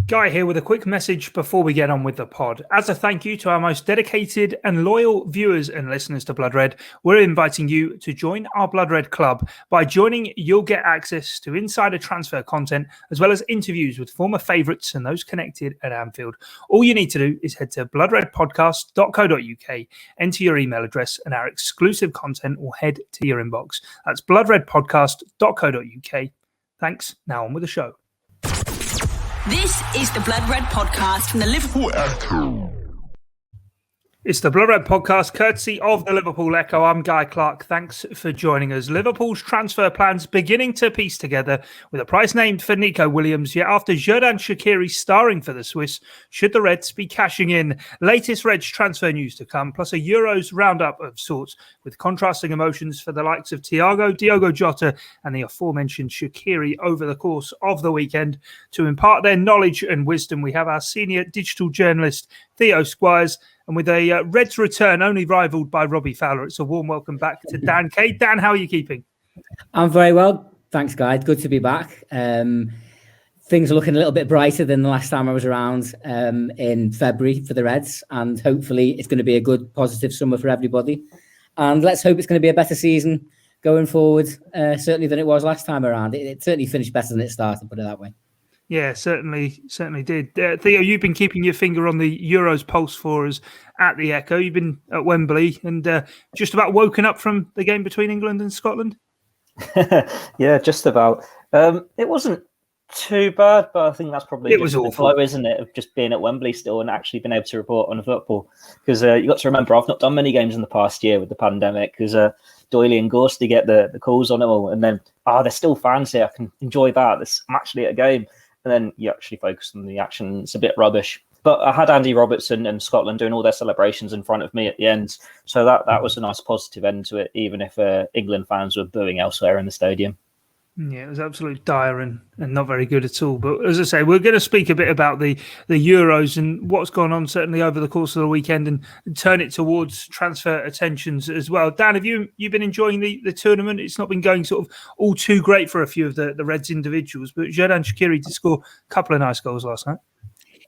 Guy here with a quick message before we get on with the pod. As a thank you to our most dedicated and loyal viewers and listeners to Blood Red, we're inviting you to join our Blood Red Club. By joining, you'll get access to insider transfer content, as well as interviews with former favourites and those connected at Anfield. All you need to do is head to bloodredpodcast.co.uk, enter your email address, and our exclusive content will head to your inbox. That's bloodredpodcast.co.uk. Thanks. Now on with the show. This is the Blood Red Podcast from the Liverpool Echo. It's the Blood Red Podcast, courtesy of the Liverpool Echo. I'm Guy Clarke. Thanks for joining us. Liverpool's transfer plans beginning to piece together with a price named for Nico Williams. Yet after Xherdan Shaqiri starring for the Swiss, should the Reds be cashing in? Latest Reds transfer news to come, plus a Euros roundup of sorts with contrasting emotions for the likes of Thiago, Diogo Jota and the aforementioned Shaqiri over the course of the weekend. To impart their knowledge and wisdom, we have our senior digital journalist, Theo Squires. And with a Reds return only rivaled by Robbie Fowler, it's a warm welcome back to Dan Kay. Dan, how are you keeping? I'm very well. Thanks, guys. Good to be back. Things are looking a little bit brighter than the last time I was around in February for the Reds. And hopefully it's going to be a good, positive summer for everybody. And let's hope it's going to be a better season going forward, certainly than it was last time around. It certainly finished better than it started, put it that way. Yeah, certainly did. Theo, you've been keeping your finger on the Euros pulse for us at the Echo. You've been at Wembley and just about woken up from the game between England and Scotland. Yeah, just about. It wasn't too bad, but I think that's probably it was awful, flow, isn't it, of just being at Wembley still and actually being able to report on football. Because you got to remember, I've not done many games in the past year with the pandemic because Doyley and Gorsty get the calls on it all, and then there's still fans here. I can enjoy that. I'm actually at a game. And then you actually focus on the action. It's a bit rubbish. But I had Andy Robertson and Scotland doing all their celebrations in front of me at the end. So that was a nice positive end to it, even if England fans were booing elsewhere in the stadium. Yeah, it was absolutely dire and not very good at all. But as I say, we're going to speak a bit about the Euros and what's gone on certainly over the course of the weekend and turn it towards transfer attentions as well. Dan, have you been enjoying the tournament? It's not been going sort of all too great for a few of the Reds individuals, but Xherdan Shaqiri did score a couple of nice goals last night.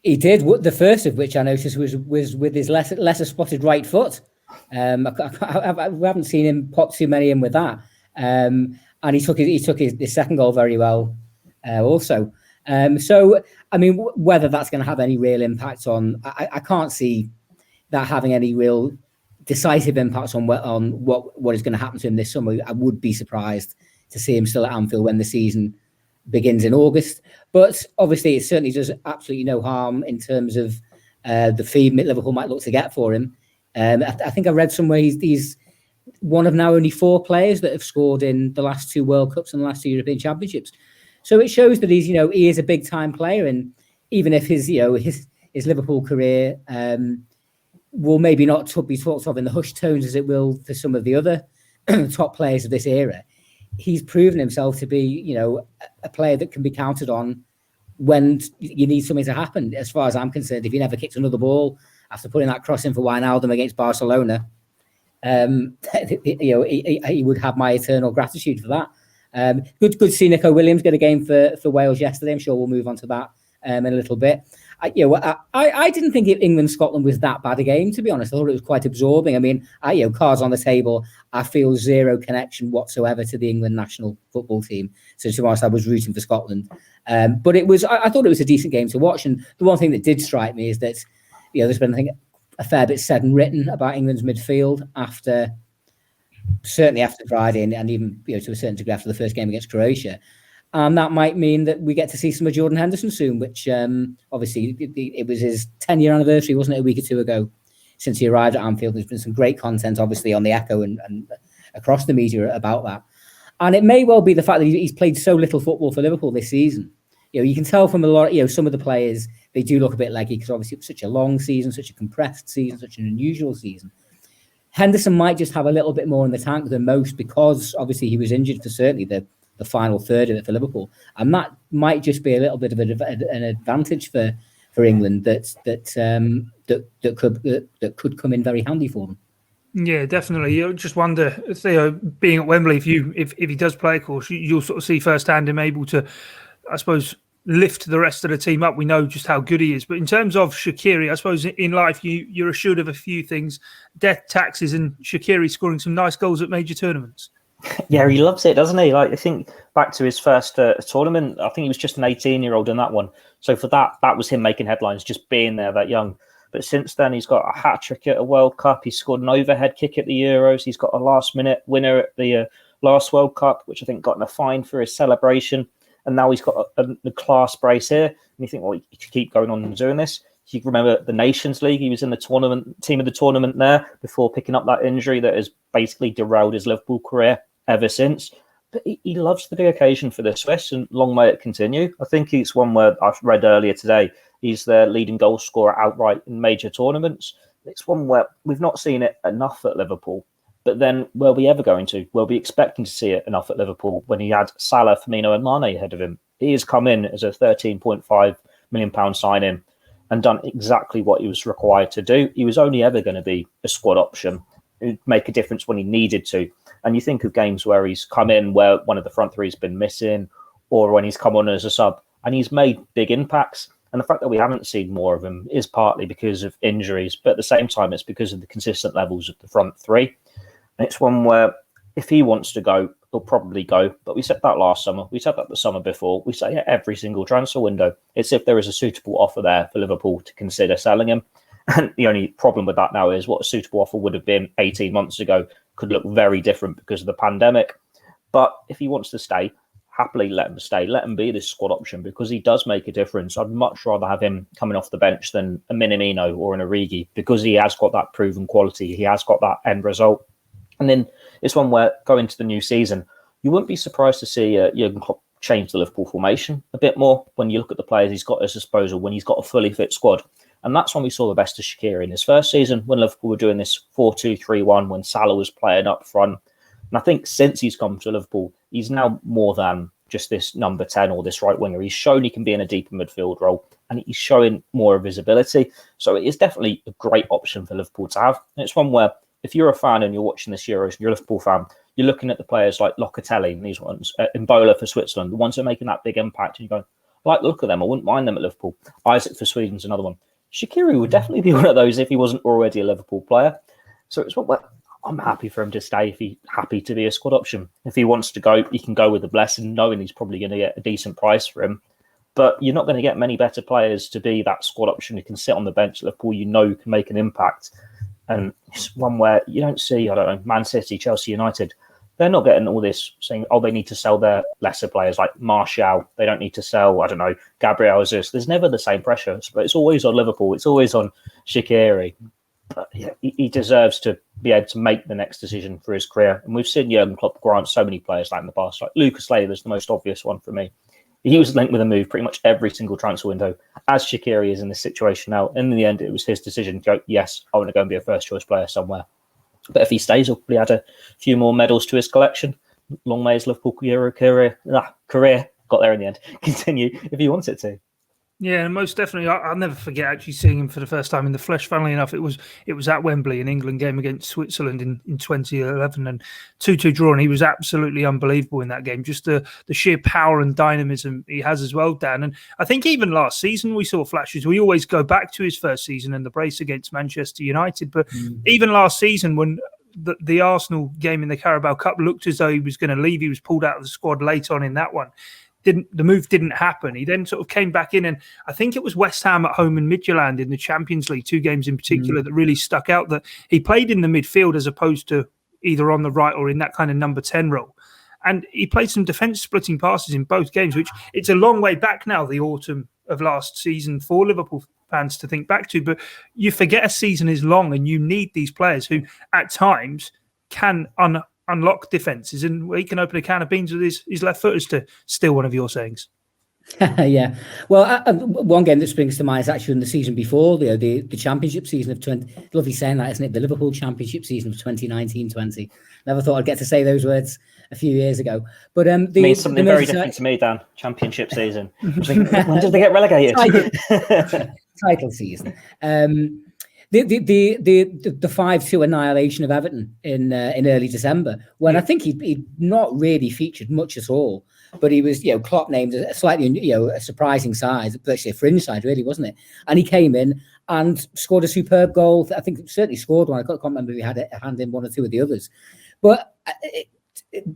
He did. The first of which I noticed was with his lesser spotted right foot. We haven't seen him pop too many in with that. And he took his second goal very well also. So, I mean, whether that's going to have any real impact on... I can't see that having any real decisive impacts on what is going to happen to him this summer. I would be surprised to see him still at Anfield when the season begins in August. But obviously, it certainly does absolutely no harm in terms of the fee Liverpool might look to get for him. I think I read somewhere he's one of now only 4 players that have scored in the last 2 World Cups and the last 2 European Championships. So it shows that he is a big time player, and even if his Liverpool career will maybe not be talked of in the hushed tones as it will for some of the other top players of this era, he's proven himself to be a player that can be counted on when you need something to happen. As far as I'm concerned, if he never kicked another ball after putting that cross in for Wijnaldum against Barcelona, he would have my eternal gratitude for that. Good to see Nico Williams get a game for Wales yesterday. I'm sure we'll move on to that in a little bit. I didn't think England-Scotland was that bad a game, to be honest. I thought it was quite absorbing. I mean, cards on the table, I feel zero connection whatsoever to the England national football team. So to be honest, I was rooting for Scotland. But I thought it was a decent game to watch. And the one thing that did strike me is that there's been, I think, a fair bit said and written about England's midfield certainly after Friday and even to a certain degree after the first game against Croatia. And that might mean that we get to see some of Jordan Henderson soon, which obviously it was his 10-year anniversary, wasn't it, a week or 2 ago, since he arrived at Anfield. There's been some great content, obviously, on the Echo and across the media about that. And it may well be the fact that he's played so little football for Liverpool this season. You can tell from a lot, some of the players, they do look a bit leggy because obviously it's such a long season, such a compressed season, such an unusual season. Henderson might just have a little bit more in the tank than most because obviously he was injured for certainly the final third of it for Liverpool, and that might just be a little bit of an advantage for England that could come in very handy for them. Yeah, definitely. You just wonder, Theo, being at Wembley, if he does play, of course, you'll sort of see firsthand him able to, I suppose, lift the rest of the team up. We know just how good he is. But in terms of Shaqiri, I suppose in life you're assured of a few things: death, taxes, and Shaqiri scoring some nice goals at major tournaments. Yeah, he loves it, doesn't he? Like, I think back to his first tournament, I think he was just an 18-year-old in that one. So for that was him making headlines, just being there that young. But since then, he's got a hat-trick at a World Cup. He scored an overhead kick at the Euros. He's got a last-minute winner at the last World Cup, which I think got in a fine for his celebration. And now he's got the class brace here. And you think, well, he could keep going on and doing this. You can remember the Nations League. He was in the team of the tournament there before picking up that injury that has basically derailed his Liverpool career ever since. But he loves the big occasion for the Swiss, and long may it continue. I think it's one where I've read earlier today, he's their leading goal scorer outright in major tournaments. It's one where we've not seen it enough at Liverpool. But then, were we ever going to? Were we expecting to see it enough at Liverpool when he had Salah, Firmino and Mane ahead of him? He has come in as a £13.5 million sign-in and done exactly what he was required to do. He was only ever going to be a squad option. He'd make a difference when he needed to. And you think of games where he's come in where one of the front three has been missing, or when he's come on as a sub, and he's made big impacts. And the fact that we haven't seen more of him is partly because of injuries, but at the same time, it's because of the consistent levels of the front three. And it's one where if he wants to go, he'll probably go. But we said that last summer. We said that the summer before. We say every single transfer window. It's if there is a suitable offer there for Liverpool to consider selling him. And the only problem with that now is what a suitable offer would have been 18 months ago could look very different because of the pandemic. But if he wants to stay, happily let him stay. Let him be this squad option because he does make a difference. I'd much rather have him coming off the bench than a Minamino or an Origi because he has got that proven quality. He has got that end result. And then it's one where going into the new season, you wouldn't be surprised to see Jurgen Klopp change the Liverpool formation a bit more when you look at the players he's got at his disposal, when he's got a fully fit squad. And that's when we saw the best of Shaqiri in his first season, when Liverpool were doing this 4-2-3-1, when Salah was playing up front. And I think since he's come to Liverpool, he's now more than just this number 10 or this right winger. He's shown he can be in a deeper midfield role, and he's showing more of his ability. So it is definitely a great option for Liverpool to have. And it's one where if you're a fan and you're watching this Euros and you're a Liverpool fan, you're looking at the players like Locatelli and these ones, Mbola for Switzerland, the ones that are making that big impact. And you go, I like the look at them. I wouldn't mind them at Liverpool. Isaac for Sweden's another one. Shaqiri would definitely be one of those if he wasn't already a Liverpool player. So it's what I'm happy for him to stay if he's happy to be a squad option. If he wants to go, he can go with the blessing, knowing he's probably going to get a decent price for him. But you're not going to get many better players to be that squad option who can sit on the bench at Liverpool, you know, can make an impact. And it's one where you don't see, I don't know, Man City, Chelsea, United. They're not getting all this saying, oh, they need to sell their lesser players like Martial. They don't need to sell, I don't know, Gabriel Jesus. There's never the same pressure. But it's always on Liverpool. It's always on Shaqiri. But yeah, he deserves to be able to make the next decision for his career. And we've seen Jurgen Klopp grant so many players like in the past. Like Lucas Leiva is the most obvious one for me. He was linked with a move pretty much every single transfer window, as Shaqiri is in this situation now. In the end, it was his decision to go, yes, I want to go and be a first-choice player somewhere. But if he stays, he'll probably add a few more medals to his collection. Long may his Liverpool career, got there in the end, continue if he wants it to. Yeah, most definitely. I'll never forget actually seeing him for the first time in the flesh. Funnily enough, it was at Wembley, an England game against Switzerland in 2011, and 2-2 draw, and he was absolutely unbelievable in that game. Just the sheer power and dynamism he has as well, Dan. And I think even last season we saw flashes. We always go back to his first season and the brace against Manchester United, but even last season when the Arsenal game in the Carabao Cup looked as though he was going to leave, he was pulled out of the squad late on in that one. The move didn't happen. He then sort of came back in, and I think it was West Ham at home in Midtjylland in the Champions League, 2 games in particular that really stuck out, that he played in the midfield as opposed to either on the right or in that kind of number 10 role. And he played some defence splitting passes in both games, which it's a long way back now, the autumn of last season for Liverpool fans to think back to. But you forget a season is long and you need these players who at times can unlock defences, and he can open a can of beans with his left footers, to steal one of your sayings. Yeah. Well, one game that springs to mind is actually in the season before, the championship season of 20... Lovely saying that, isn't it? The Liverpool championship season of 2019-20. Never thought I'd get to say those words a few years ago. But it means something very different to me, Dan. Championship season. When did they get relegated? Title season. The 5-2 annihilation of Everton in early December, when I think he'd not really featured much at all. but he was, Klopp named a slightly, a surprising side, actually a fringe side, really, wasn't it? And he came in and scored a superb goal. I think certainly scored one. I can't remember if he had a hand in one or two of the others, but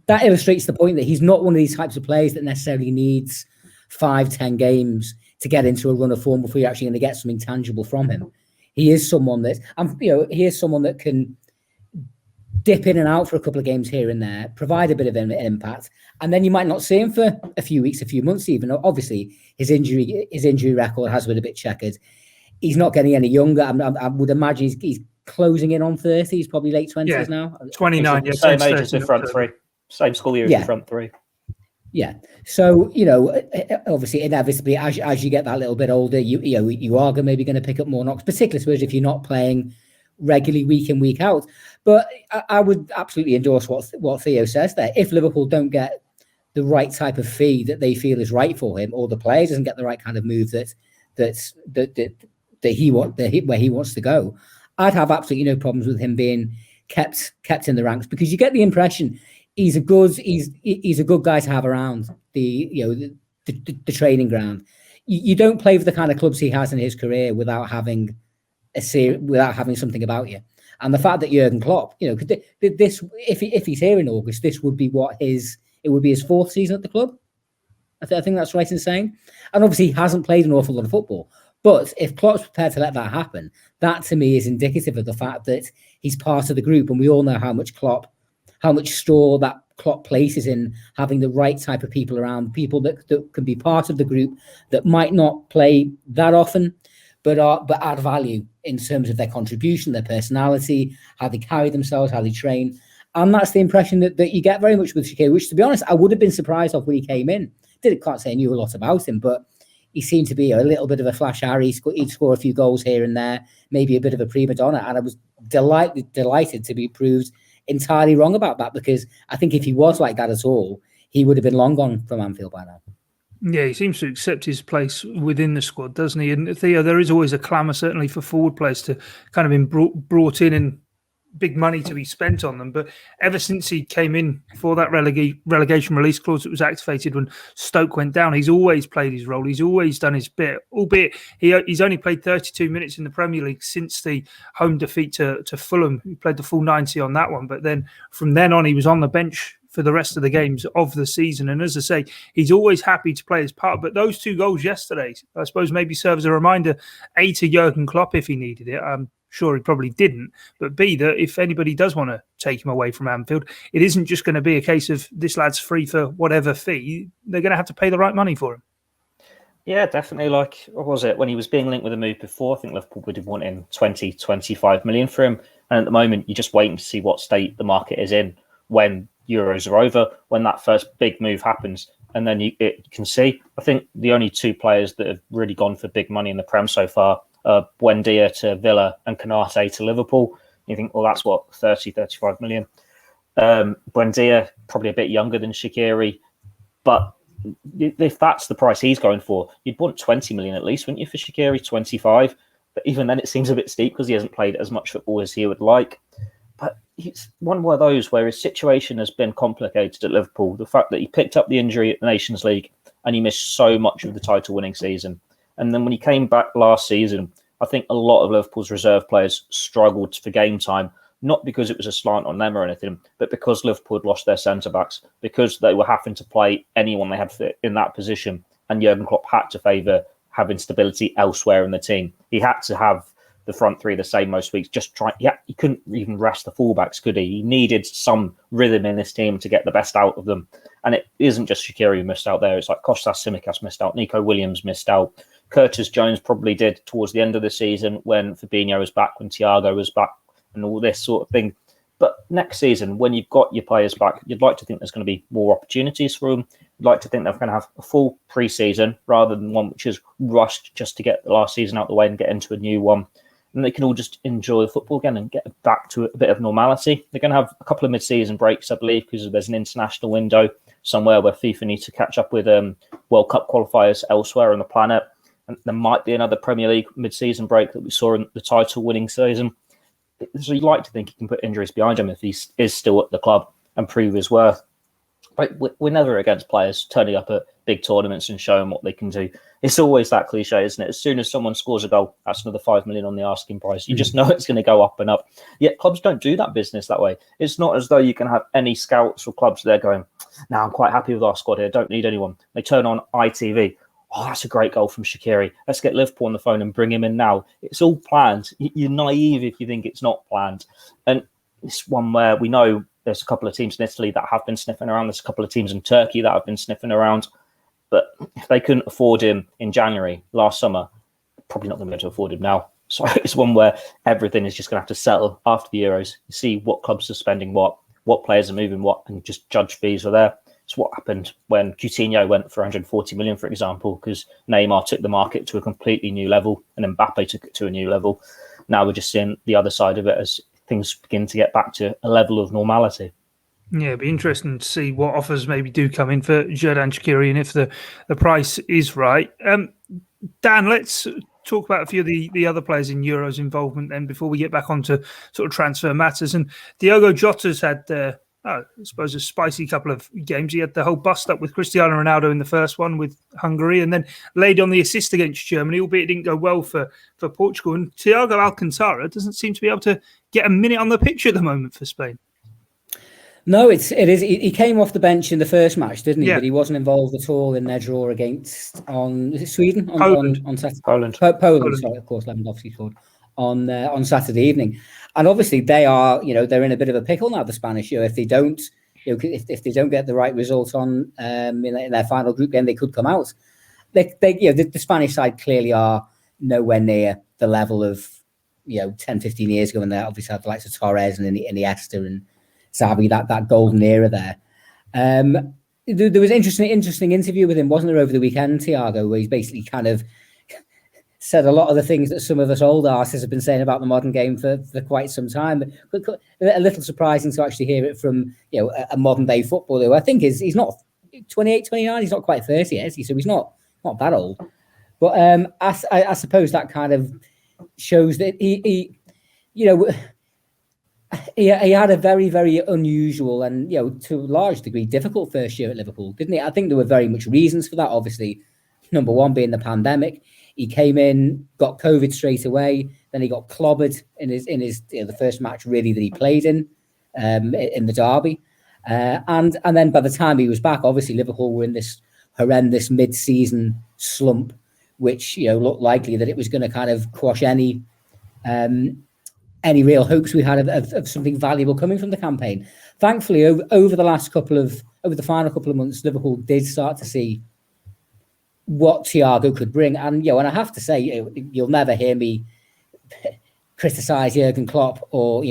that illustrates the point that he's not one of these types of players that necessarily needs 5-10 games to get into a run of form before you're actually going to get something tangible from him. He is someone that can dip in and out for a couple of games here and there, provide a bit of an impact, and then you might not see him for a few weeks, a few months even. Obviously, his injury record has been a bit checkered. He's not getting any younger. I would imagine he's closing in on 30. He's probably late 20s now. 29. Same age as the front three. Same school year as the front three. Yeah. So, obviously, inevitably, as you get that little bit older, you are maybe going to pick up more knocks, particularly if you're not playing regularly week in, week out. But I would absolutely endorse what Theo says there. If Liverpool don't get the right type of fee that they feel is right for him, or the player doesn't get the right kind of move that he where he wants to go, I'd have absolutely no problems with him being kept in the ranks, because you get the impression he's a good guy to have around the training ground. You don't play for the kind of clubs he has in his career without having something about you. And the fact that Jurgen Klopp, if he's here in August, this would be his fourth season at the club. I think that's right in saying. And obviously he hasn't played an awful lot of football. But if Klopp's prepared to let that happen, that to me is indicative of the fact that he's part of the group, and we all know how much store that Klopp places in having the right type of people around, people that can be part of the group, that might not play that often, but add value in terms of their contribution, their personality, how they carry themselves, how they train. And that's the impression that you get very much with Shaqiri, which, to be honest, I would have been surprised of when he came in. Can't say I knew a lot about him, but he seemed to be a little bit of a flash Harry. He'd score a few goals here and there, maybe a bit of a prima donna. And I was delighted to be proved entirely wrong about that, because I think if he was like that at all, he would have been long gone from Anfield by now. Yeah, he seems to accept his place within the squad, doesn't he? And Theo, there is always a clamour, certainly for forward players to kind of been brought in and big money to be spent on them. But ever since he came in for that relegation release clause that was activated when Stoke went down, he's always played his role. He's always done his bit, albeit he's only played 32 minutes in the Premier League since the home defeat to Fulham. He played the full 90 on that one. But then from then on, he was on the bench for the rest of the games of the season. And as I say, he's always happy to play his part. But those two goals yesterday, I suppose, maybe serve as a reminder, A, to Jurgen Klopp if he needed it. Sure, he probably didn't, but B, that if anybody does want to take him away from Anfield, it isn't just going to be a case of this lad's free for whatever fee. They're going to have to pay the right money for him. Yeah, definitely. Like, what was it? When he was being linked with a move before, I think Liverpool would have wanted 20, 25 million for him. And at the moment, you're just waiting to see what state the market is in when Euros are over, when that first big move happens. And then you can see, I think the only two players that have really gone for big money in the Prem so far, Buendia to Villa and Konate to Liverpool. You think, well, that's what, 30, 35 million. Buendia, probably a bit younger than Shaqiri, but if that's the price he's going for, you'd want 20 million at least, wouldn't you, for Shaqiri? 25. But even then, it seems a bit steep because he hasn't played as much football as he would like. But he's one of those where his situation has been complicated at Liverpool. The fact that he picked up the injury at the Nations League and he missed so much of the title-winning season. And then when he came back last season, I think a lot of Liverpool's reserve players struggled for game time, not because it was a slant on them or anything, but because Liverpool had lost their centre-backs, because they were having to play anyone they had in that position. And Jurgen Klopp had to favour having stability elsewhere in the team. He had to have the front three the same most weeks. He couldn't even rest the fullbacks, could he? He needed some rhythm in this team to get the best out of them. And it isn't just Shaqiri who missed out there. It's like Kostas Tsimikas missed out. Nico Williams missed out. Curtis Jones probably did towards the end of the season when Fabinho was back, when Thiago was back, and all this sort of thing. But next season, when you've got your players back, you'd like to think there's going to be more opportunities for them. You'd like to think they're going to have a full pre-season rather than one which is rushed just to get the last season out of the way and get into a new one. And they can all just enjoy football again and get back to a bit of normality. They're going to have a couple of mid-season breaks, I believe, because there's an international window somewhere where FIFA needs to catch up with World Cup qualifiers elsewhere on the planet. And there might be another Premier League mid-season break that we saw in the title-winning season. So you'd like to think he can put injuries behind him if he is still at the club and prove his worth. Right, we're never against players turning up at big tournaments and showing what they can do. It's always that cliche, isn't it? As soon as someone scores a goal, that's another 5 million on the asking price. You just know it's going to go up and up. Yet clubs don't do that business that way. It's not as though you can have any scouts or clubs there going, "Now I'm quite happy with our squad here. Don't need anyone." They turn on ITV. "Oh, that's a great goal from Shaqiri. Let's get Liverpool on the phone and bring him in now." It's all planned. You're naive if you think it's not planned. And it's one where we know there's a couple of teams in Italy that have been sniffing around. There's a couple of teams in Turkey that have been sniffing around. But if they couldn't afford him in January last summer, probably not going to be able to afford him now. So it's one where everything is just going to have to settle after the Euros. You see what clubs are spending what players are moving what, and just judge fees are there. It's what happened when Coutinho went for 140 million, for example, because Neymar took the market to a completely new level and Mbappe took it to a new level. Now we're just seeing the other side of it as things begin to get back to a level of normality. Yeah, it'd be interesting to see what offers maybe do come in for Xherdan Shaqiri and if the price is right. Dan, let's talk about a few of the other players in Euros involvement then before we get back onto sort of transfer matters. And Diogo Jota's had, I suppose, a spicy couple of games. He had the whole bust up with Cristiano Ronaldo in the first one with Hungary and then laid on the assist against Germany, albeit it didn't go well for Portugal. And Thiago Alcantara doesn't seem to be able to get a minute on the pitch at the moment for Spain. No, it is. He came off the bench in the first match, didn't he? Yeah. But he wasn't involved at all in their draw against Sweden on Saturday. Poland. Poland. Sorry, of course, Lewandowski scored on Saturday evening, and obviously they are, they're in a bit of a pickle now. The Spanish, if they don't, if they don't get the right result on in their final group game, they could come out. The Spanish side clearly are nowhere near the level of 10, 15 years ago when they obviously had the likes of Torres and Iniesta and Xavi, that golden era there. There was an interesting interview with him, wasn't there, over the weekend, Thiago, where he's basically kind of said a lot of the things that some of us old artists have been saying about the modern game for quite some time. But a little surprising to actually hear it from a modern day footballer who I think he's not 28, 29, he's not quite 30 yet, is he? So he's not that old. But I suppose that kind of shows that he had a very, very unusual and, to a large degree, difficult first year at Liverpool, didn't he? I think there were very much reasons for that. Obviously, number one being the pandemic. He came in, got COVID straight away. Then he got clobbered in his the first match really that he played in the derby. And then by the time he was back, obviously Liverpool were in this horrendous mid-season slump, which looked likely that it was going to kind of quash any real hopes we had of something valuable coming from the campaign. Thankfully, over the final couple of months, Liverpool did start to see what Thiago could bring. And and I have to say, you'll never hear me criticise Jurgen Klopp or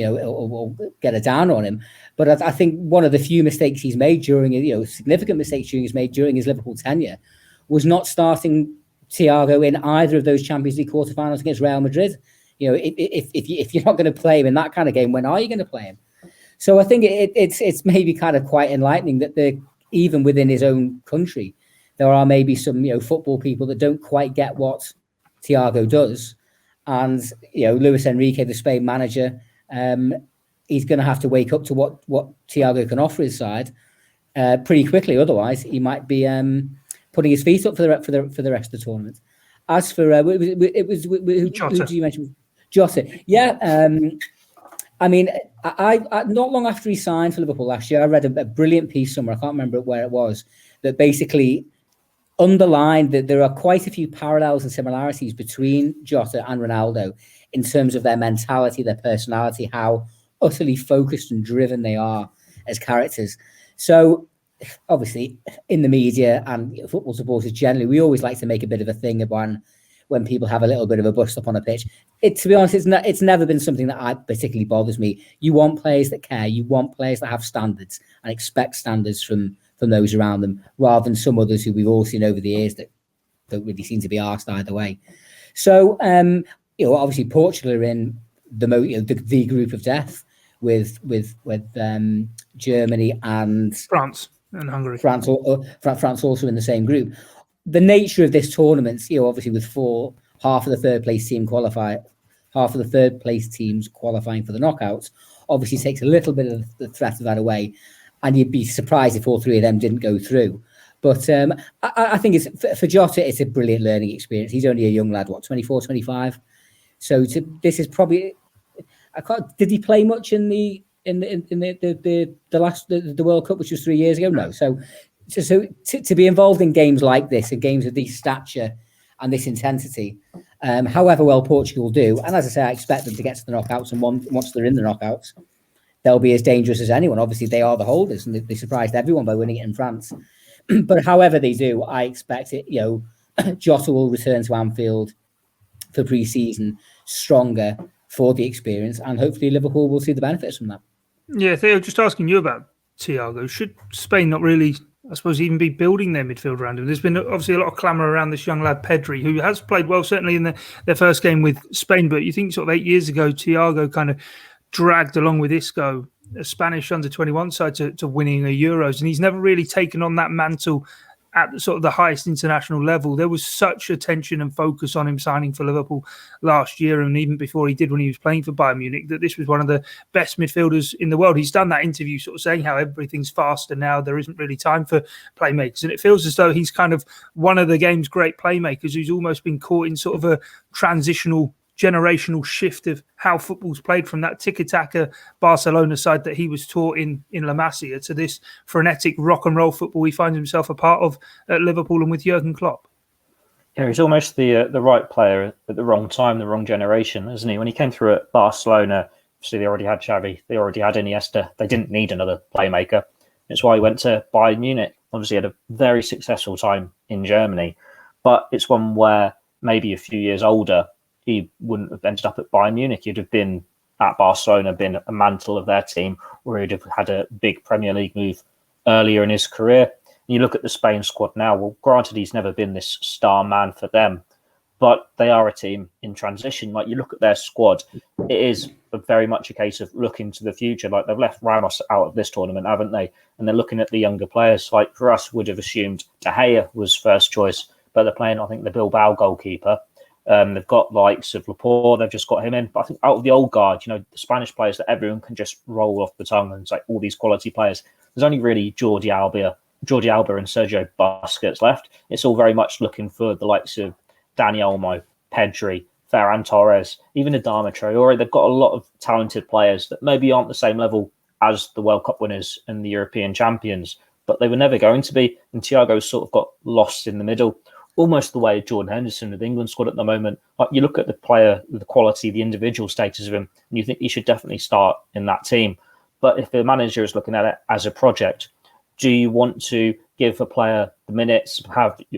get a down on him. But I think one of the few mistakes he's made significant mistakes he's made during his Liverpool tenure was not starting Thiago in either of those Champions League quarterfinals against Real Madrid. If you're not going to play him in that kind of game, when are you going to play him? So I think it's maybe kind of quite enlightening that even within his own country, there are maybe some football people that don't quite get what Thiago does, and Luis Enrique, the Spain manager, he's going to have to wake up to what Thiago can offer his side pretty quickly. Otherwise, he might be putting his feet up for the rest of the tournament. As for who did you mention? Jota. Yeah. I mean, I not long after he signed for Liverpool last year, I read a brilliant piece somewhere. I can't remember where it was, that basically underlined that there are quite a few parallels and similarities between Jota and Ronaldo in terms of their mentality, their personality, how utterly focused and driven they are as characters. So obviously in the media and football supporters generally, we always like to make a bit of a thing of when people have a little bit of a bust up on a pitch. To be honest, it's never been something that particularly bothers me. You want players that care. You want players that have standards and expect standards from those around them, rather than some others who we've all seen over the years that don't really seem to be arsed either way. So, obviously Portugal are in the group of death with Germany and France and Hungary. France also in the same group. The nature of this tournament, obviously with half of the third place teams qualifying for the knockouts, obviously takes a little bit of the threat of that away. and you'd be surprised if all three of them didn't go through. But I think it's for Jota, it's a brilliant learning experience. He's only a young lad, 24, 25. So this is probably. Did he play much in the last World Cup, which was 3 years ago? No. So to be involved in games like this, and games of this stature and this intensity, however well Portugal do, and as I say, I expect them to get to the knockouts, and once they're in the knockouts, they'll be as dangerous as anyone. Obviously, they are the holders, and they surprised everyone by winning it in France. But however they do, I expect it. Jota will return to Anfield for pre-season stronger for the experience, and hopefully Liverpool will see the benefits from that. Yeah, Theo, just asking you about Thiago. Should Spain not really, I suppose, even be building their midfield around him? There's been obviously a lot of clamour around this young lad, Pedri, who has played well, certainly in their first game with Spain, but you think sort of 8 years ago, Thiago kind of dragged along with Isco a Spanish under-21 side to winning a Euros, and he's never really taken on that mantle at sort of the highest international level. There was such attention and focus on him signing for Liverpool last year, and even before he did when he was playing for Bayern Munich, that this was one of the best midfielders in the world. He's done that interview sort of saying how everything's faster now, there isn't really time for playmakers, and it feels as though he's kind of one of the game's great playmakers who's almost been caught in sort of a transitional generational shift of how football's played from that tiki-taka Barcelona side that he was taught in La Masia to this frenetic rock and roll football he finds himself a part of at Liverpool and with Jurgen Klopp. Yeah, he's almost the right player at the wrong time, the wrong generation, isn't he? When he came through at Barcelona, obviously they already had Xavi, they already had Iniesta, they didn't need another playmaker. That's why he went to Bayern Munich. Obviously had a very successful time in Germany, but it's one where maybe a few years older, he wouldn't have ended up at Bayern Munich. He'd have been at Barcelona, been a mantle of their team, or he'd have had a big Premier League move earlier in his career. And you look at the Spain squad now, well, granted, he's never been this star man for them, but they are a team in transition. Like, you look at their squad, it is very much a case of looking to the future. Like, they've left Ramos out of this tournament, haven't they? And they're looking at the younger players. Like, for us, would have assumed De Gea was first choice, but they're playing, I think, the Bilbao goalkeeper. They've got likes of Laporte, they've just got him in. But I think out of the old guard, the Spanish players that everyone can just roll off the tongue, and it's like all these quality players. There's only really Jordi Alba and Sergio Busquets left. It's all very much looking for the likes of Dani Olmo, Pedri, Ferran Torres, even Adama Traore. They've got a lot of talented players that maybe aren't the same level as the World Cup winners and the European champions, but they were never going to be. And Thiago's sort of got lost in the middle, almost the way Jordan Henderson with the England squad at the moment. Like, you look at the player, the quality, the individual status of him, and you think he should definitely start in that team. But if the manager is looking at it as a project, do you want to give a player the minutes,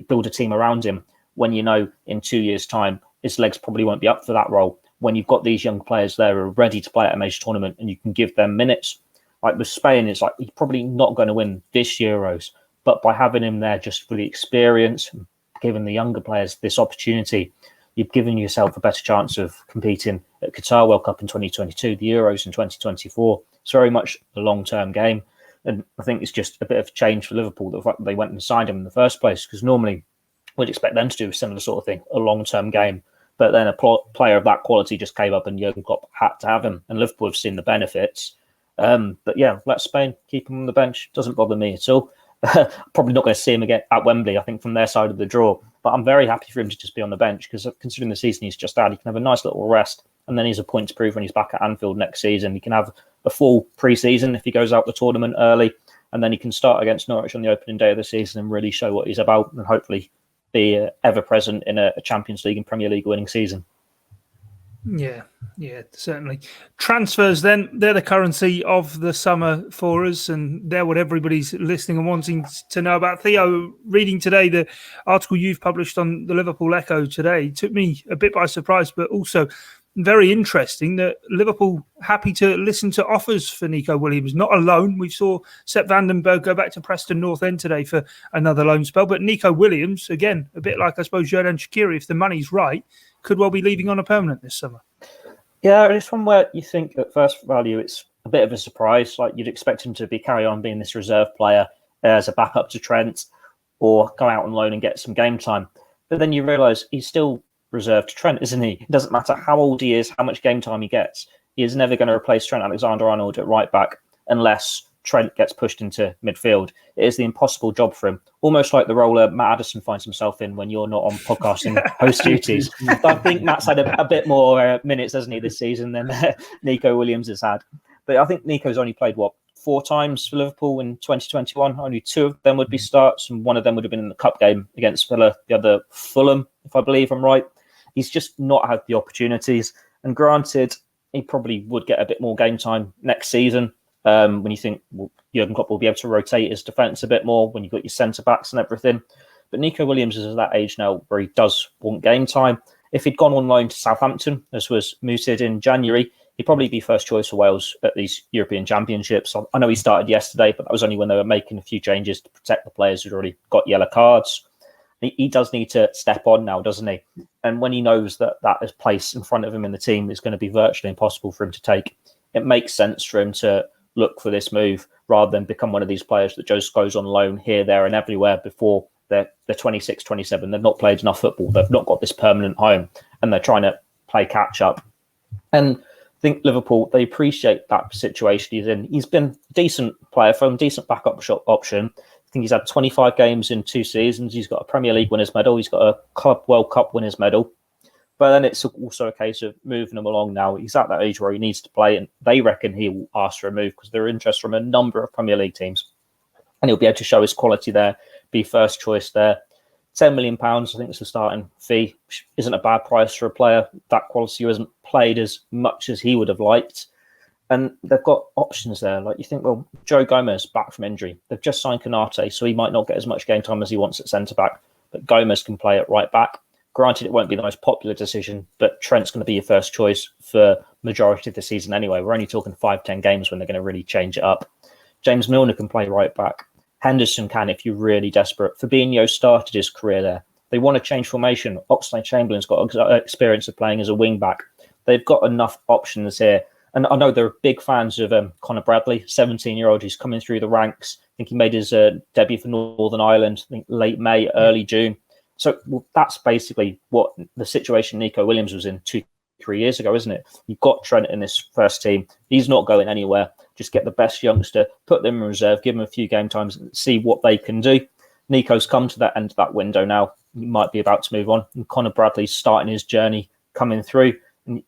build a team around him, when you know in 2 years' time his legs probably won't be up for that role? When you've got these young players there who are ready to play at a major tournament and you can give them minutes. Like with Spain, it's like he's probably not going to win this Euros, but by having him there just for the experience, giving the younger players this opportunity, you've given yourself a better chance of competing at Qatar World Cup in 2022, the Euros in 2024. It's very much a long-term game. And I think it's just a bit of change for Liverpool, the fact that they went and signed him in the first place, because normally we'd expect them to do a similar sort of thing, a long-term game. But then a player of that quality just came up and Jurgen Klopp had to have him, and Liverpool have seen the benefits. But yeah, let Spain keep him on the bench. Doesn't bother me at all. Probably not going to see him again at Wembley, I think, from their side of the draw. But I'm very happy for him to just be on the bench, because considering the season he's just had, he can have a nice little rest, and then he's a point to prove when he's back at Anfield next season. He can have a full pre-season if he goes out the tournament early, and then he can start against Norwich on the opening day of the season and really show what he's about, and hopefully be ever present in a Champions League and Premier League winning season. Yeah, certainly. Transfers, then, they're the currency of the summer for us, and they're what everybody's listening and wanting to know about. Theo, reading today the article you've published on the Liverpool Echo today, took me a bit by surprise, but also very interesting that Liverpool happy to listen to offers for Nico Williams. Not alone. We saw Sepp Vandenberg go back to Preston North End today for another loan spell, but Nico Williams, again, a bit like, I suppose, Xherdan Shaqiri, if the money's right, could well be leaving on a permanent this summer. Yeah, it's one where you think at first value it's a bit of a surprise. Like, you'd expect him to carry on being this reserve player as a backup to Trent, or go out on loan and get some game time. But then you realise he's still reserved to Trent, isn't he? It doesn't matter how old he is, how much game time he gets. He is never going to replace Trent Alexander-Arnold at right back unless Trent gets pushed into midfield. It is the impossible job for him, almost like the role Matt Addison finds himself in when you're not on podcasting host duties. But I think Matt's had a bit more minutes, hasn't he, this season than Nico Williams has had. But I think Nico's only played, 4 times for Liverpool in 2021. Only 2 of them would be starts, and one of them would have been in the cup game against Villa, the other Fulham, if I believe I'm right. He's just not had the opportunities. And granted, he probably would get a bit more game time next season when you think Jurgen Klopp will be able to rotate his defence a bit more when you've got your centre-backs and everything. But Nico Williams is at that age now where he does want game time. If he'd gone on loan to Southampton, as was mooted in January, he'd probably be first choice for Wales at these European Championships. I know he started yesterday, but that was only when they were making a few changes to protect the players who'd already got yellow cards. He does need to step on now, doesn't he? And when he knows that his place in front of him in the team is going to be virtually impossible for him to take, it makes sense for him to look for this move rather than become one of these players that just goes on loan here, there and everywhere before they're 26, 27. They've not played enough football. They've not got this permanent home and they're trying to play catch up. And I think Liverpool, they appreciate that situation he's in. He's been a decent player for them, decent backup option. I think he's had 25 games in 2 seasons. He's got a Premier League winners medal. He's got a Club World Cup winners medal. But then it's also a case of moving him along now. He's at that age where he needs to play, and they reckon he will ask for a move because there are interest from a number of Premier League teams. And he'll be able to show his quality there, be first choice there. £10 million, I think it's the starting fee, which isn't a bad price for a player that quality who hasn't played as much as he would have liked. And they've got options there. Like you think, well, Joe Gomez back from injury. They've just signed Konate, so he might not get as much game time as he wants at centre-back. But Gomez can play at right-back. Granted, it won't be the most popular decision, but Trent's going to be your first choice for majority of the season anyway. We're only talking 5-10 games when they're going to really change it up. James Milner can play right-back. Henderson can if you're really desperate. Fabinho started his career there. They want to change formation. Oxlade-Chamberlain's got experience of playing as a wing-back. They've got enough options here. And I know they're big fans of Conor Bradley, 17-year-old who's coming through the ranks. I think he made his debut for Northern Ireland, I think late May, early June. So that's basically what the situation Nico Williams was in 2-3 years ago, isn't it? You've got Trent in this first team. He's not going anywhere. Just get the best youngster, put them in reserve, give them a few game times and see what they can do. Nico's come to that end of that window now. He might be about to move on. And Conor Bradley's starting his journey coming through. And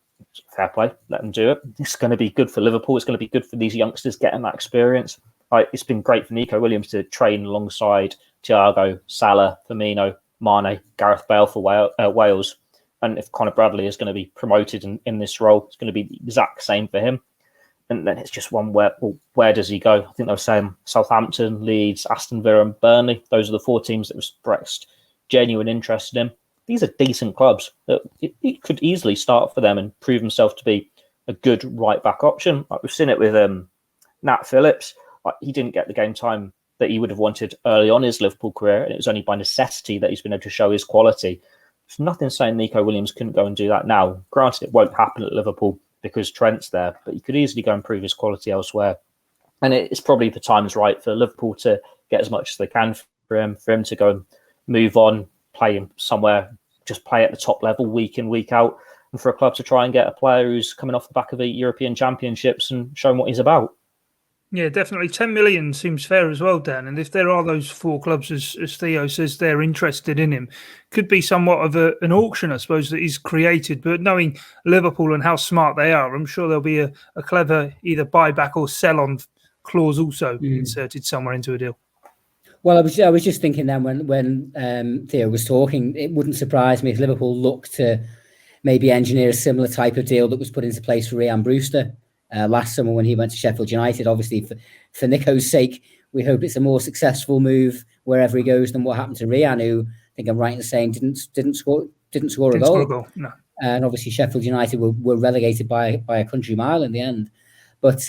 fair play, let them do it. It's going to be good for Liverpool. It's going to be good for these youngsters getting that experience. It's been great for Nico Williams to train alongside Thiago, Salah, Firmino, Mane, Gareth Bale for Wales. And if Conor Bradley is going to be promoted in this role, it's going to be the exact same for him. And then it's just one where does he go? I think they were saying Southampton, Leeds, Aston Villa and Burnley. Those are the 4 teams that have expressed genuine interest in him. These are decent clubs. He could easily start for them and prove himself to be a good right-back option. Like we've seen it with Nat Phillips. He didn't get the game time that he would have wanted early on in his Liverpool career, and it was only by necessity that he's been able to show his quality. There's nothing saying Nico Williams couldn't go and do that now. Granted, it won't happen at Liverpool because Trent's there, but he could easily go and prove his quality elsewhere. And it's probably the time's right for Liverpool to get as much as they can for him to go and move on, play him somewhere, just play at the top level week in, week out, and for a club to try and get a player who's coming off the back of the European Championships and showing what he's about. Yeah, definitely. 10 million seems fair as well, Dan. And if there are those 4 clubs, as Theo says, they're interested in him, could be somewhat of an auction, I suppose, that he's created. But knowing Liverpool and how smart they are, I'm sure there'll be a clever either buyback or sell-on clause also inserted somewhere into a deal. Well, I was just thinking then when Theo was talking, it wouldn't surprise me if Liverpool looked to maybe engineer a similar type of deal that was put into place for Ryan Brewster last summer when he went to Sheffield United. Obviously, for Nico's sake, we hope it's a more successful move wherever he goes than what happened to Ryan, who I think I'm right in saying didn't score a goal. No. And obviously, Sheffield United were relegated by a country mile in the end. But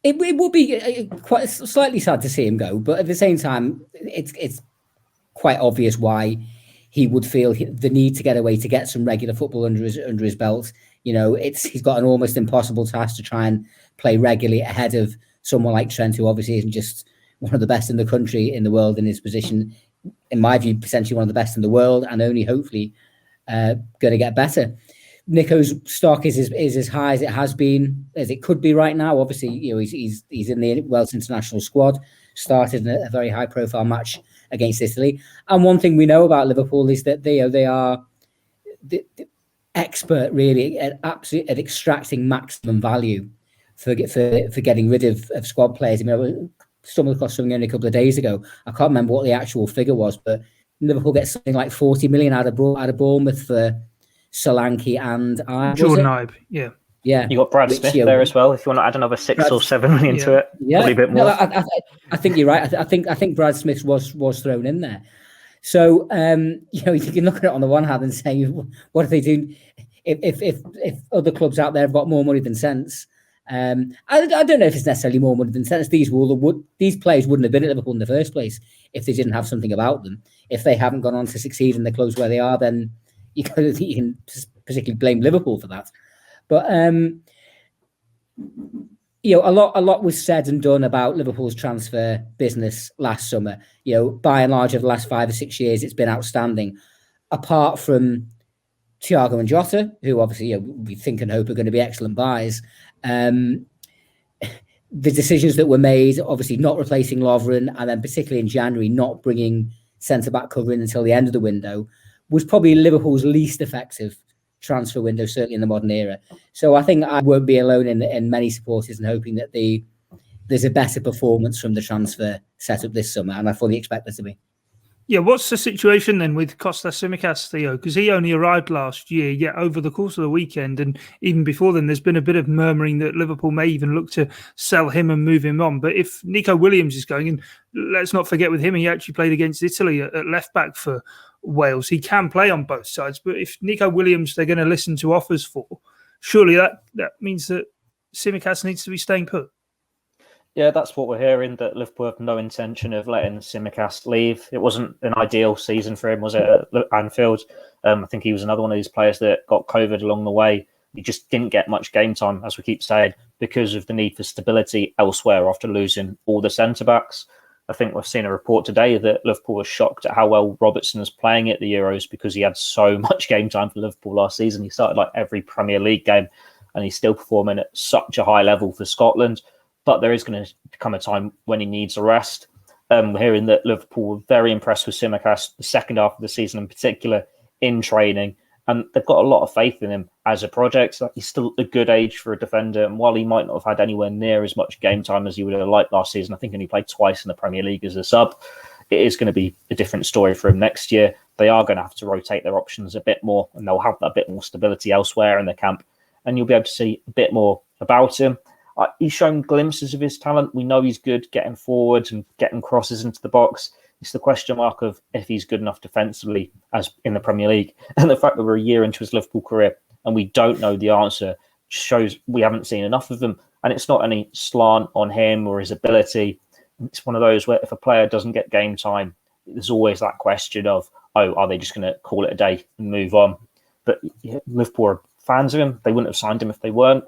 it will be quite slightly sad to see him go, but at the same time, it's quite obvious why he would feel the need to get away to get some regular football under his belt. You know, he's got an almost impossible task to try and play regularly ahead of someone like Trent, who obviously isn't just one of the best in the country, in the world, in his position. In my view, potentially one of the best in the world, and only hopefully going to get better. Nico's stock is as high as it has been, as it could be right now. Obviously, he's in the Welsh international squad, started in a very high profile match against Italy. And one thing we know about Liverpool is that they are the expert really at extracting maximum value for getting rid of squad players. I mean, I stumbled across something only a couple of days ago. I can't remember what the actual figure was, but Liverpool gets something like 40 million out of Bournemouth for Solanke and Jordan Ibe, yeah. Yeah, you got Brad Smith there as well. If you want to add another 6 or 7 million to it, probably a bit more. No, I think you're right. I think Brad Smith was thrown in there. So you can look at it on the one hand and say, what are they doing? If other clubs out there have got more money than sense, I don't know if it's necessarily more money than sense. These players wouldn't have been at Liverpool in the first place if they didn't have something about them. If they haven't gone on to succeed and they're close where they are, then you can particularly blame Liverpool for that. But a lot was said and done about Liverpool's transfer business last summer. By and large, over the last 5 or 6 years, it's been outstanding. Apart from Thiago and Jota, who obviously we think and hope are going to be excellent buys. The decisions that were made, obviously not replacing Lovren, and then particularly in January, not bringing centre-back cover in until the end of the window, was probably Liverpool's least effective transfer window, certainly in the modern era. So I think I won't be alone in many supporters and hoping that there's a better performance from the transfer setup this summer, and I fully expect there to be. Yeah, what's the situation then with Kostas Tsimikas, Theo? Because he only arrived last year, yet over the course of the weekend and even before then, there's been a bit of murmuring that Liverpool may even look to sell him and move him on. But if Nico Williams is going, and let's not forget with him, he actually played against Italy at left back for Wales. He can play on both sides. But if Nico Williams they're going to listen to offers for, surely that means that Tsimikas needs to be staying put. Yeah, that's what we're hearing, that Liverpool have no intention of letting Tsimikas leave. It wasn't an ideal season for him, was it, at Anfield? I think he was another one of these players that got COVID along the way. He just didn't get much game time, as we keep saying, because of the need for stability elsewhere after losing all the centre-backs. I think we've seen a report today that Liverpool was shocked at how well Robertson was playing at the Euros because he had so much game time for Liverpool last season. He started like every Premier League game and he's still performing at such a high level for Scotland. But there is going to come a time when he needs a rest. We're hearing that Liverpool were very impressed with Tsimikas the second half of the season in particular in training. And they've got a lot of faith in him as a project. He's still a good age for a defender. And while he might not have had anywhere near as much game time as he would have liked last season, I think he only played twice in the Premier League as a sub. It is going to be a different story for him next year. They are going to have to rotate their options a bit more and they'll have a bit more stability elsewhere in the camp. And you'll be able to see a bit more about him. He's shown glimpses of his talent. We know he's good getting forward and getting crosses into the box. It's the question mark of if he's good enough defensively as in the Premier League. And the fact that we're a year into his Liverpool career and we don't know the answer shows we haven't seen enough of him. And it's not any slant on him or his ability. It's one of those where if a player doesn't get game time, there's always that question of, are they just going to call it a day and move on? But Liverpool are fans of him. They wouldn't have signed him if they weren't.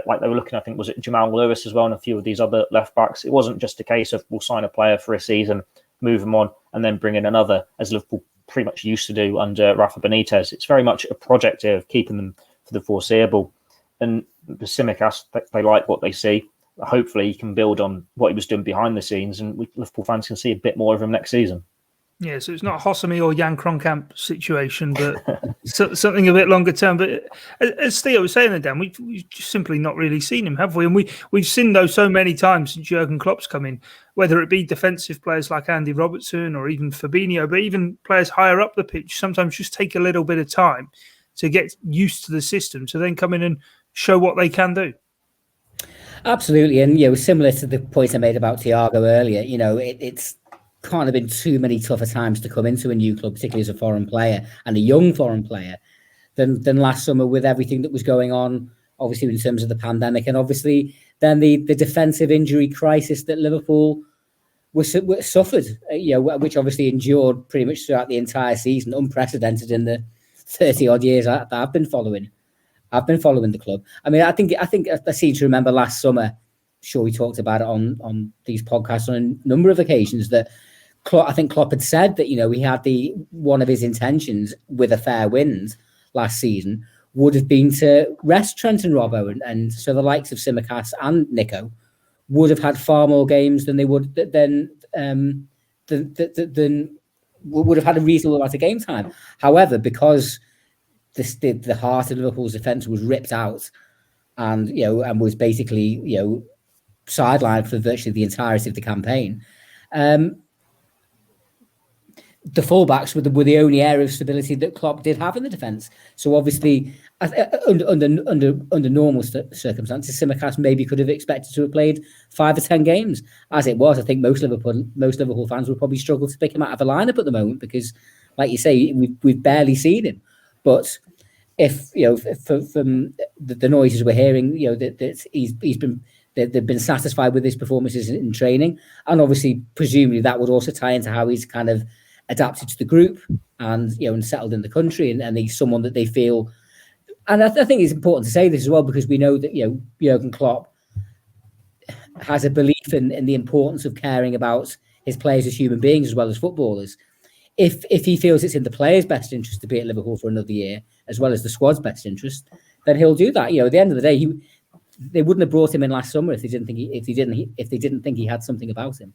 Like they were looking, I think, was it Jamal Lewis as well and a few of these other left backs. It wasn't just a case of we'll sign a player for a season, move him on, and then bring in another, as Liverpool pretty much used to do under Rafa Benitez. It's very much a project here of keeping them for the foreseeable. And the Tsimikas, they like what they see. Hopefully, he can build on what he was doing behind the scenes, and Liverpool fans can see a bit more of him next season. Yeah, so it's not Hossamy or Jan Kronkamp situation, but something a bit longer term. But as Theo was saying, Dan, we've just simply not really seen him, have we? And we've seen those so many times since Jurgen Klopp's come in, whether it be defensive players like Andy Robertson or even Fabinho, but even players higher up the pitch sometimes just take a little bit of time to get used to the system to then come in and show what they can do. Absolutely. And, similar to the point I made about Thiago earlier, it's can't have been too many tougher times to come into a new club, particularly as a foreign player and a young foreign player, than last summer with everything that was going on, obviously in terms of the pandemic, and obviously then the defensive injury crisis that Liverpool suffered, which obviously endured pretty much throughout the entire season, unprecedented in the 30 odd years that I've been following the club. I mean, I think I seem to remember last summer, sure we talked about it on these podcasts on a number of occasions, that I think Klopp had said that, he had one of his intentions with a fair wind last season would have been to rest Trent and Robbo, and so the likes of Tsimikas and Nico would have had far more games than they would than would have had a reasonable amount of game time. However, because the heart of Liverpool's defence was ripped out, and was basically sidelined for virtually the entirety of the campaign. The fullbacks were the only area of stability that Klopp did have in the defence. So obviously, under normal circumstances, Tsimikas maybe could have expected to have played 5 or 10 games. As it was, I think most Liverpool fans would probably struggle to pick him out of a lineup at the moment because, like you say, we've barely seen him. But if from the noises we're hearing, that they've been satisfied with his performances in training, and obviously presumably that would also tie into how he's kind of adapted to the group and settled in the country, and he's someone that they feel. And I think it's important to say this as well, because we know that Jurgen Klopp has a belief in the importance of caring about his players as human beings as well as footballers. If he feels it's in the players' best interest to be at Liverpool for another year, as well as the squad's best interest, then he'll do that. At the end of the day, they wouldn't have brought him in last summer if they didn't think he had something about him.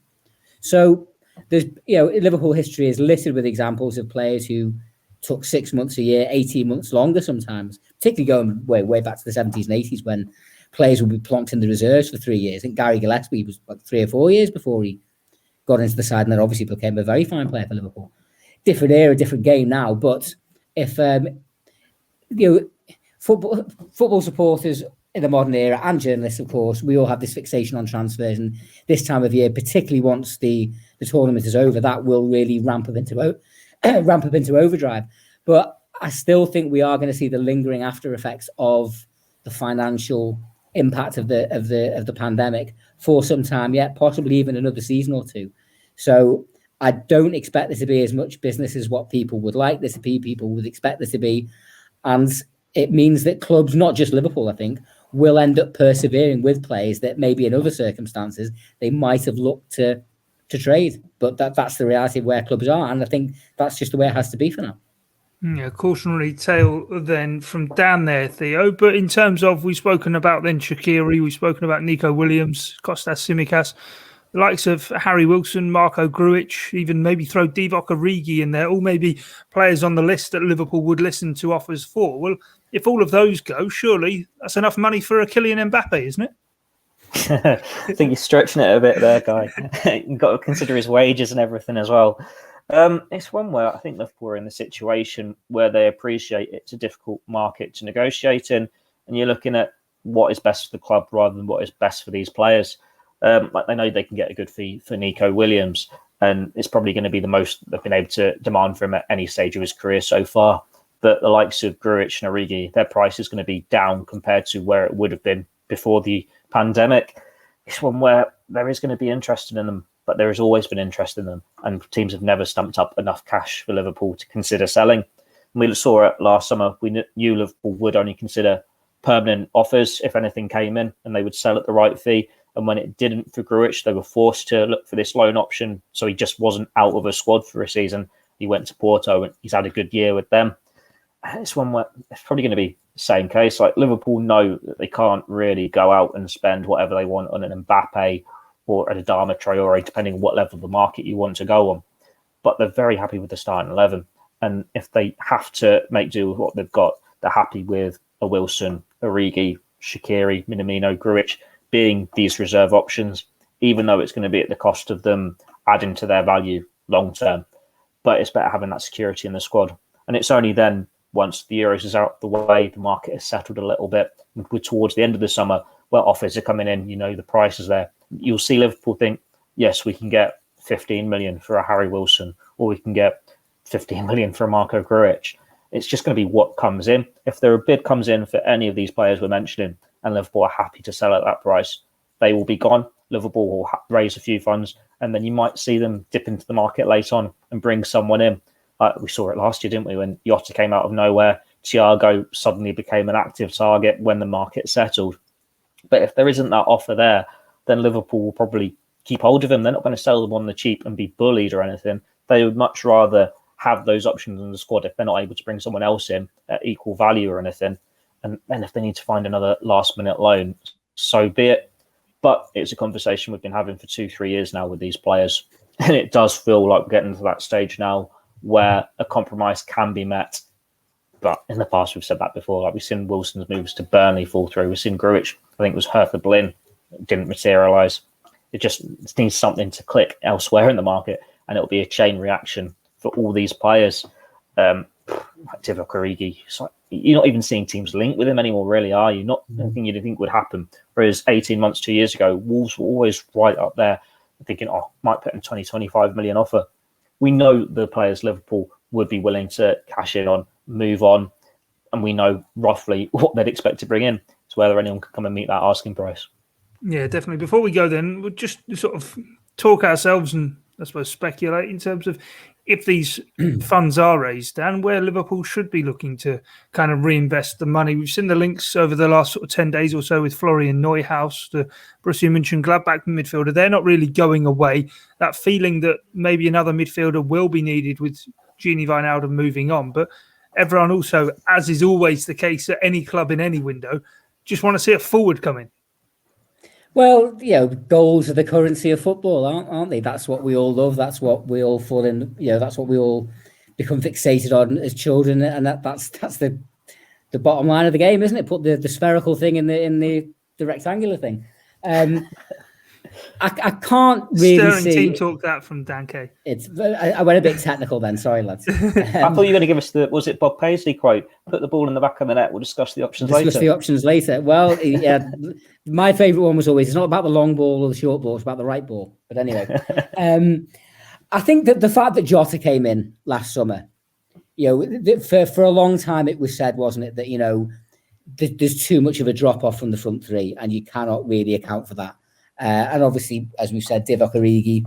So there's Liverpool history is littered with examples of players who took 6 months a year, 18 months longer sometimes, particularly going way back to the 70s and 80s when players would be plonked in the reserves for 3 years. I think Gary Gillespie was like 3 or 4 years before he got into the side, and then obviously became a very fine player for Liverpool. Different era, different game now, but if football supporters in the modern era, and journalists, of course, we all have this fixation on transfers, and this time of year, particularly once the tournament is over, that will really ramp up into overdrive. But I still think we are going to see the lingering after effects of the financial impact of the pandemic for some time yet, possibly even another season or two. So I don't expect this to be as much business as what people would like this to be, people would expect this to be. And it means that clubs, not just Liverpool, I think, will end up persevering with players that maybe in other circumstances they might have looked to trade. But that's the reality of where clubs are. And I think that's just the way it has to be for now. Yeah, cautionary tale then from Dan there, Theo. But in terms of, we've spoken about then Shaqiri, we've spoken about Nico Williams, Kostas Tsimikas, the likes of Harry Wilson, Marco Grujic, even maybe throw Divock Origi in there, all maybe players on the list that Liverpool would listen to offers for. Well, if all of those go, surely that's enough money for a Kylian Mbappe, isn't it? I think you're stretching it a bit there, Guy. You've got to consider his wages and everything as well. It's one where I think Liverpool are in the situation where they appreciate it's a difficult market to negotiate in, and you're looking at what is best for the club rather than what is best for these players. Like they know they can get a good fee for Nico Williams, and it's probably going to be the most they've been able to demand from him at any stage of his career so far. But the likes of Grujic and Origi, their price is going to be down compared to where it would have been before the pandemic. It's one where there is going to be interest in them, but there has always been interest in them, and teams have never stumped up enough cash for Liverpool to consider selling. And we saw it last summer. We knew Liverpool would only consider permanent offers if anything came in, and they would sell at the right fee. And when it didn't for Grujic, they were forced to look for this loan option. So he just wasn't out of a squad for a season. He went to Porto and he's had a good year with them. And it's one where it's probably going to be the same case. Like Liverpool know that they can't really go out and spend whatever they want on an Mbappe or an Adama Traore, depending on what level of the market you want to go on. But they're very happy with the starting 11. And if they have to make do with what they've got, they're happy with a Wilson, Origi, Shaqiri, Minamino, Grujic being these reserve options, even though it's going to be at the cost of them adding to their value long term. But it's better having that security in the squad. And it's only then, once the Euros is out of the way, the market has settled a little bit, and we're towards the end of the summer, where offers are coming in, the price is there. You'll see Liverpool think, yes, we can get 15 million for a Harry Wilson, or we can get 15 million for a Marco Grujic. It's just going to be what comes in. If there a bid comes in for any of these players we're mentioning, and Liverpool are happy to sell at that price, they will be gone. Liverpool will raise a few funds, and then you might see them dip into the market late on and bring someone in. We saw it last year, didn't we, when Jota came out of nowhere. Thiago suddenly became an active target when the market settled. But if there isn't that offer there, then Liverpool will probably keep hold of him. They're not going to sell them on the cheap and be bullied or anything. They would much rather have those options in the squad if they're not able to bring someone else in at equal value or anything. And then if they need to find another last-minute loan, so be it. But it's a conversation we've been having for 2-3 years now with these players. And it does feel like we're getting to that stage now where a compromise can be met. But in the past, we've said that before. Like, we've seen Wilson's moves to Burnley fall through. We've seen Grujic, I think it was Hertha Berlin, didn't materialise. It just needs something to click elsewhere in the market, and it'll be a chain reaction for all these players. Like Divock Origi, you're not even seeing teams linked with him anymore, really, are you? Not anything you'd think would happen. Whereas 18 months, 2 years ago, Wolves were always right up there, thinking, might put in 20, 25 million offer. We know the players Liverpool would be willing to cash in on, move on, and we know roughly what they'd expect to bring in. So whether anyone can come and meet that asking price. Yeah, definitely. Before we go then, we'll just sort of talk ourselves and, I suppose, speculate in terms of if these funds are raised and where Liverpool should be looking to kind of reinvest the money. We've seen the links over the last sort of 10 days or so with Florian Neuhaus, the Borussia Mönchengladbach midfielder. They're not really going away. That feeling that maybe another midfielder will be needed with Gini Wijnaldum moving on. But everyone also, as is always the case at any club in any window, just want to see a forward come in. Well, goals are the currency of football, aren't they? That's what we all love. That's what we all fall in. That's what we all become fixated on as children, and that's the bottom line of the game, isn't it? Put the spherical thing in the rectangular thing. I can't really Sterling see team talk that from Dan Kay. I went a bit technical then. Sorry, lads. I thought you were going to give us was it Bob Paisley quote? Put the ball in the back of the net. We'll discuss the options later. Well, yeah, my favourite one was always, it's not about the long ball or the short ball, it's about the right ball. But anyway, I think that the fact that Jota came in last summer, for a long time it was said, wasn't it, that, there's too much of a drop-off from the front three and you cannot really account for that. And obviously, as we've said, Divock Origi,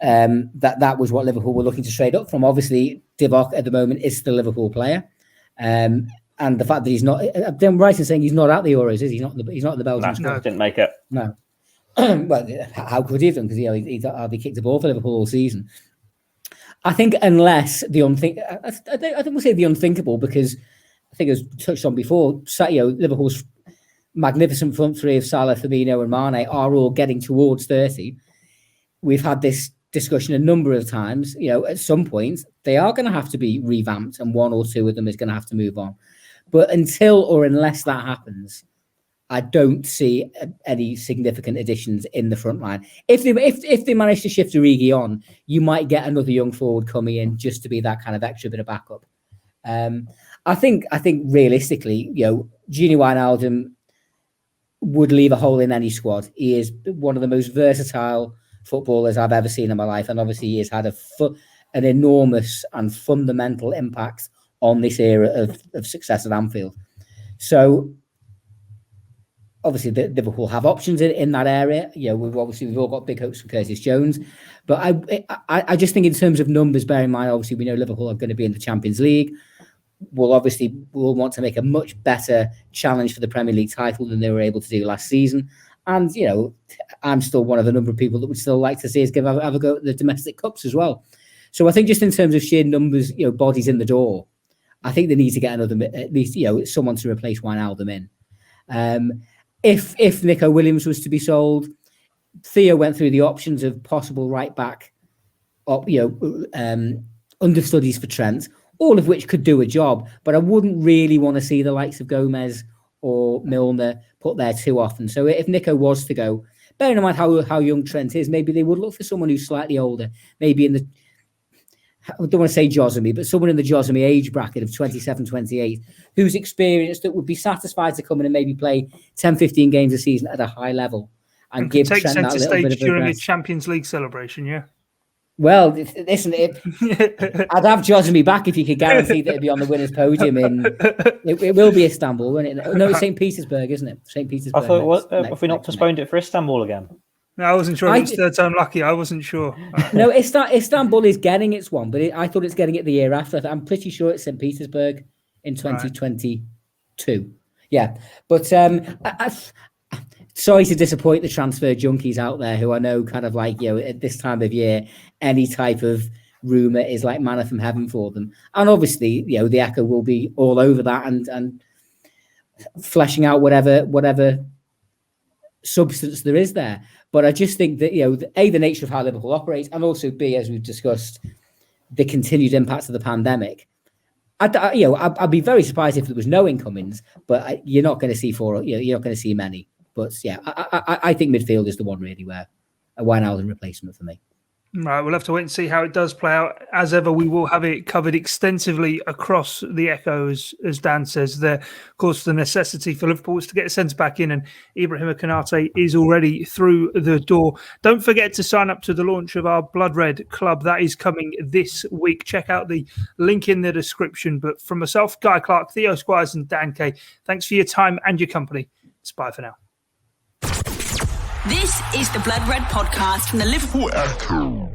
that was what Liverpool were looking to trade up from. Obviously, Divock at the moment is the Liverpool player. And the fact that he's not, I'm right in saying he's not at the Euros, is he? He's not in the Belgian squad. No, didn't make it. No. Well, how could he have done? Because he's hardly kicked the ball for Liverpool all season. I think unless the I don't want to say the unthinkable, because I think as touched on before, Liverpool's magnificent front three of Salah, Firmino and Mane are all getting towards 30. We've had this discussion a number of times. At some point, they are going to have to be revamped and one or two of them is going to have to move on. But until or unless that happens, I don't see any significant additions in the front line. If they manage to shift Origi on, you might get another young forward coming in just to be that kind of extra bit of backup. I think realistically, Gini Wijnaldum would leave a hole in any squad. He is one of the most versatile footballers I've ever seen in my life, and obviously he has had an enormous and fundamental impact on this era of success at Anfield. So obviously Liverpool have options in that area. We've all got big hopes for Curtis Jones, but I just think in terms of numbers, bear in mind, obviously we know Liverpool are going to be in the Champions League. We'll want to make a much better challenge for the Premier League title than they were able to do last season. And, I'm still one of the number of people that would still like to see us have a go at the domestic cups as well. So I think just in terms of sheer numbers, bodies in the door, I think they need to get another, at least, someone to replace Wijnaldum in. If Nico Williams was to be sold, Theo went through the options of possible right back, understudies for Trent, all of which could do a job, but I wouldn't really want to see the likes of Gomez or Milner put there too often. So if Nico was to go, bearing in mind how young Trent is, maybe they would look for someone who's slightly older, maybe in the, I don't want to say Josemy, but someone in the Josemy age bracket of 27, 28, who's experienced, that would be satisfied to come in and maybe play 10, 15 games a season at a high level and give take Trent that little bit of during a rest. Champions League celebration, yeah. Well, listen, I'd have Josemy back if you could guarantee that it'd be on the winners' podium. It will be Istanbul, won't it? No, it's St. Petersburg, isn't it? St. Petersburg. I thought, have we not postponed it for Istanbul again? No, I wasn't sure. It was third time lucky. I wasn't sure. No, Istanbul is getting its one, but I thought it's getting it the year after. I'm pretty sure it's St. Petersburg in 2022. Right. Yeah, but sorry to disappoint the transfer junkies out there who I know kind of like, at this time of year, any type of rumour is like manna from heaven for them. And obviously, the Echo will be all over that. And fleshing out whatever substance there is there. But I just think that, A, the nature of how Liverpool operates, and also B, as we've discussed, the continued impacts of the pandemic. I'd be very surprised if there was no incomings, but you're not going to see you're not going to see many. But yeah, I think midfield is the one really where a Wijnaldum replacement for me. Right, we'll have to wait and see how it does play out. As ever, we will have it covered extensively across the Echo, as Dan says. There, of course, the necessity for Liverpool is to get a centre back in, and Ibrahima Konate is already through the door. Don't forget to sign up to the launch of our Blood Red Club. That is coming this week. Check out the link in the description. But from myself, Guy Clarke, Theo, Squires, and Dan K, thanks for your time and your company. It's bye for now. This is the Blood Red Podcast from the Liverpool Echo.